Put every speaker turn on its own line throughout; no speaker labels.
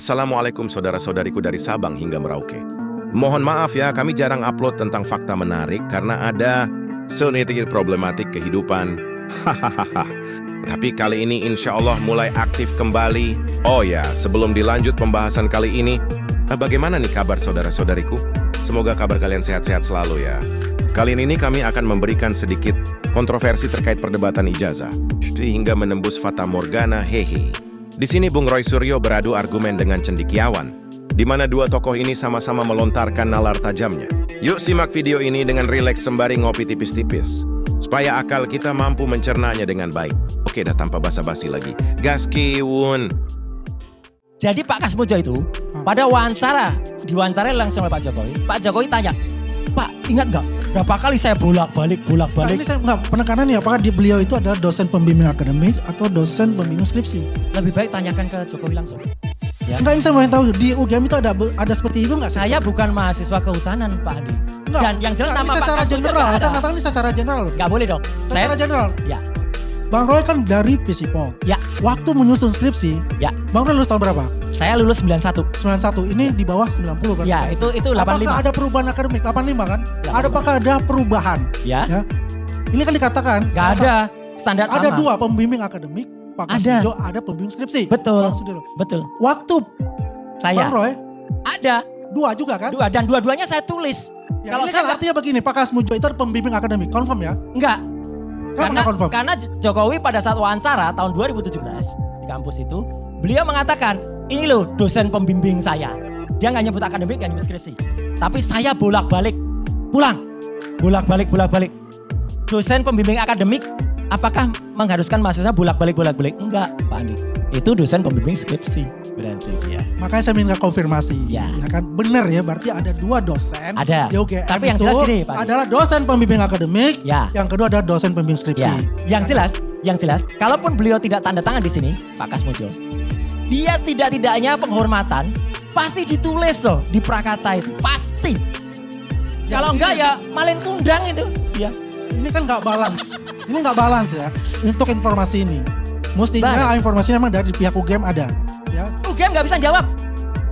Assalamualaikum saudara-saudariku dari Sabang hingga Merauke. Mohon maaf ya, kami jarang upload tentang fakta menarik karena ada sedikit problematik kehidupan. Hahaha. Tapi kali ini insya Allah mulai aktif kembali. Oh ya, sebelum dilanjut pembahasan kali ini, bagaimana nih kabar saudara-saudariku? Semoga kabar kalian sehat-sehat selalu ya. Kali ini kami akan memberikan sedikit kontroversi terkait perdebatan ijazah, hingga menembus fata morgana hehe. Di sini Bung Roy Suryo beradu argumen dengan cendekiawan, di mana dua tokoh ini sama-sama melontarkan nalar tajamnya. Yuk simak video ini dengan rileks sembari ngopi tipis-tipis, supaya akal kita mampu mencernanya dengan baik. Oke, dah tanpa basa-basi lagi. Gas kiwun.
Jadi Pak Kasmojo itu pada diwawancarai langsung oleh Pak Jokowi tanya, Pak ingat nggak berapa kali saya bolak-balik?
Nah, ini saya penekanannya apakah beliau itu adalah dosen pembimbing akademik atau dosen pembimbing skripsi?
Lebih baik tanyakan ke Jokowi langsung. Ya.
Enggak, ini saya mau tahu di UGM itu ada seperti itu nggak?
Saya bukan mahasiswa kehutanan Pak Andi.
Enggak,
Dan yang jelas nama Pak
secara
Kasmojo
general.
nggak ada.
Saya katakan ini secara general.
Nggak boleh dong.
Secara general.
Ya.
Bang Roy kan dari Visipol.
Ya.
Waktu menyusun skripsi,
Ya.
Bang Roy lulus tahun berapa?
Saya lulus 91.
91. Ini di bawah 90 kan?
Ya, itu 85.
Apakah ada perubahan akademik? 85 kan? Apakah ada perubahan?
Ya.
Ini kan dikatakan.
Nggak ada standar sama.
Ada dua pembimbing akademik, Pak Kasmojo, ada pembimbing skripsi.
Betul.
Bang Sudiro.
Betul.
Waktu
Saya.
Bang Roy,
Ada.
dua juga kan?
Dua. Dan dua-duanya saya tulis.
Ya,
Kalau
ini kan
saya
artinya begini, Pak Kasmojo itu pembimbing akademik, confirm ya?
enggak.
Kenapa nggak confirm?
Karena Jokowi pada saat wawancara tahun 2017 di kampus itu, beliau mengatakan, ini loh dosen pembimbing saya. Dia nggak nyebut akademik, nggak nyebut skripsi. Tapi saya bolak-balik, pulang. Bolak-balik. Dosen pembimbing akademik, apakah mengharuskan mahasiswa bolak-balik? Enggak, Pak Andi. Itu dosen pembimbing skripsi. Berarti ya.
Makanya saya minta konfirmasi.
Ya.
Ya kan, benar ya, berarti ada dua dosen.
Ada.
Di UGM
Tapi yang
itu
jelas gini, Pak Andi.
adalah dosen pembimbing akademik,
Ya.
yang kedua adalah dosen pembimbing skripsi.
Ya. Yang jelas, kalaupun beliau tidak tanda tangan di sini, Pak Kasmojo, dia tidak-tidaknya penghormatan pasti ditulis loh di prakata itu, pasti.
Ya,
Kalau enggak ya malin kundang itu. Ya.
Ini kan nggak balance. Ini nggak balance ya untuk informasi ini. Mestinya informasi memang dari pihak UGM ada. Ya.
UGM nggak bisa jawab,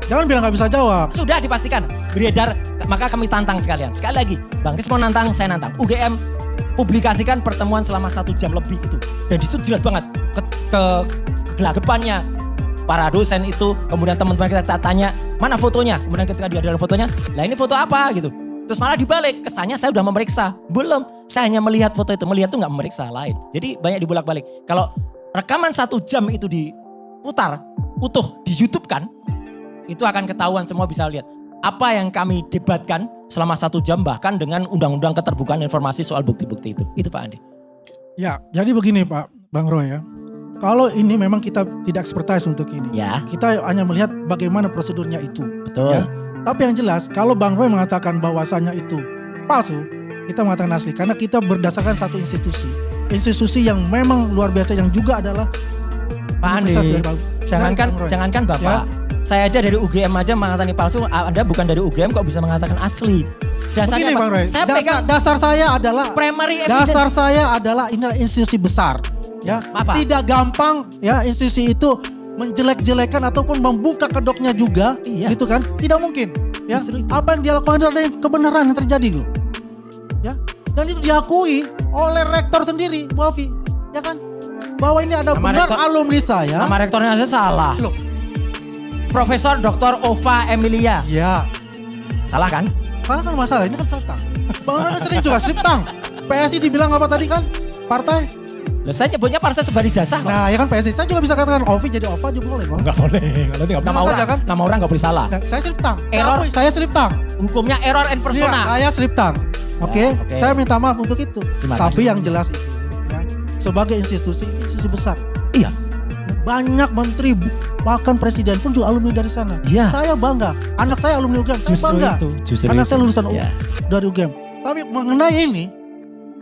Jangan bilang nggak bisa jawab.
sudah dipastikan beredar, maka kami tantang sekalian. Sekali lagi, Bang Ris mau nantang, saya nantang. UGM publikasikan pertemuan selama 1 jam lebih itu. Dan itu jelas banget kegelagapannya para dosen itu. Kemudian teman-teman kita tanya, mana fotonya? Kemudian ketika dia ada fotonya, lah ini foto apa gitu. Terus malah dibalik, kesannya saya udah memeriksa. Belum, saya hanya melihat foto itu. Melihat tuh gak memeriksa lain. Jadi banyak dibolak-balik. Kalau rekaman 1 jam itu diputar utuh di YouTube kan, itu akan ketahuan, semua bisa lihat. Apa yang kami debatkan selama 1 jam, bahkan dengan undang-undang keterbukaan informasi soal bukti-bukti itu. Itu Pak Andi.
Ya, jadi begini Pak Bang Roy ya. Kalau ini memang kita tidak expertise untuk ini.
Ya.
Kita hanya melihat bagaimana prosedurnya itu.
Betul.
Ya. Tapi yang jelas kalau Bang Roy mengatakan bahwasanya itu palsu, kita mengatakan asli. Karena kita berdasarkan satu institusi. Institusi yang memang luar biasa, yang juga adalah
Pak Andi, jangankan Bapak.
Ya.
Saya aja dari UGM aja mengatakan palsu, Anda bukan dari UGM kok bisa mengatakan asli. Dasarnya
Begini Bang Roy,
saya pegang
dasar saya adalah
primary evidence.
dasar saya adalah ini adalah institusi besar. Ya,
Apa?
tidak gampang ya institusi itu menjelek-jelekan ataupun membuka kedoknya juga,
Iya.
gitu kan? Tidak mungkin. Ya,
Justru itu.
apa yang dia lakukan adalah kebenaran yang terjadi loh. Ya, dan itu diakui oleh rektor sendiri, Bu Afi, ya kan? Bahwa ini ada
Nama
benar
rektor-
alumni saya.
Nama rektornya aja salah.
Loh,
Profesor Dr. Ova Emilia.
ya.
Salah kan?
Karena kan masalah ini kan sliptang. Bang Roy kan sering juga sliptang. PSI dibilang apa tadi kan? Partai.
Loh, saya nyebutnya partai sebar ijazah kok.
Nah, ya kan PSI. Saya juga bisa katakan Ovi jadi Ova juga boleh, Bang.
Enggak boleh. Kalau itu nama
Bisa
orang,
saja kan?
nama orang enggak boleh salah.
Nah, saya sliptang.
Error.
Saya sliptang.
Hukumnya error and
Iya,
persona.
saya sliptang. Oke,
oke.
saya minta maaf untuk itu.
Terima
Tapi
kasih.
yang jelas itu, ya, sebagai institusi besar,
Iya.
banyak menteri, bahkan presiden pun juga alumni dari sana.
Iya.
Saya bangga, anak saya alumni UGM, saya bangga.
Justru
Anak
itu.
saya lulusan
Iya.
dari UGM. Tapi mengenai ini,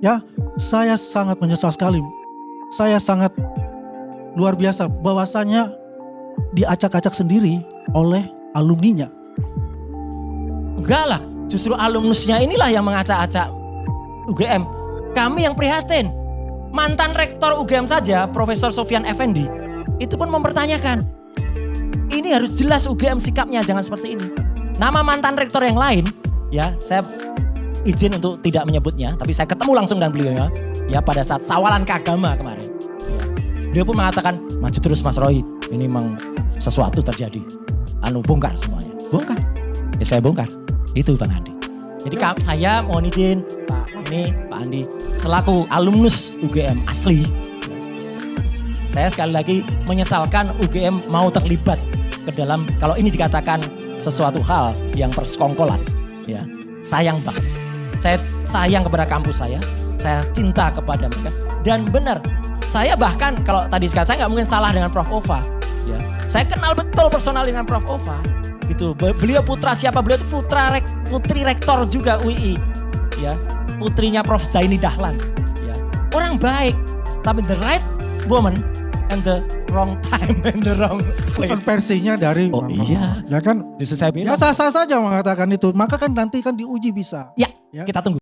ya, saya sangat menyesal sekali. Saya sangat luar biasa bahwasanya diacak-acak sendiri oleh alumninya.
Enggak lah, justru alumnusnya inilah yang mengacak-acak UGM. Kami yang prihatin. Mantan rektor UGM saja, Profesor Sofyan Effendi, itu pun mempertanyakan. ini harus jelas UGM sikapnya, jangan seperti ini. Nama mantan rektor yang lain, ya saya izin untuk tidak menyebutnya, tapi saya ketemu langsung dengan beliau ya pada saat sawalan keagama kemarin. Dia pun mengatakan, maju terus Mas Roy, ini memang sesuatu terjadi. Bongkar semuanya, bongkar. Ya saya bongkar, itu Bang Andi. Jadi saya mohon izin Pak Andi, selaku alumnus UGM asli, saya sekali lagi menyesalkan UGM mau terlibat ke dalam, kalau ini dikatakan sesuatu hal yang persekongkolan, ya sayang banget. Saya sayang kepada kampus saya cinta kepada mereka, dan benar, saya bahkan kalau tadi sekali saya nggak mungkin salah dengan Prof. Ova, ya saya kenal betul personal dengan Prof. Ova. Itu beliau putra siapa? Beliau itu putri rektor juga UI, ya putrinya Prof. Zaini Dahlan, ya orang baik, tapi the right woman and the wrong time and the wrong place.
Bukan versinya dari
Oh iya,
ya kan?
justru saya bilang
Ya sah-sah saja mengatakan itu. Maka kan nanti kan diuji bisa.
ya
Ya.
kita tunggu.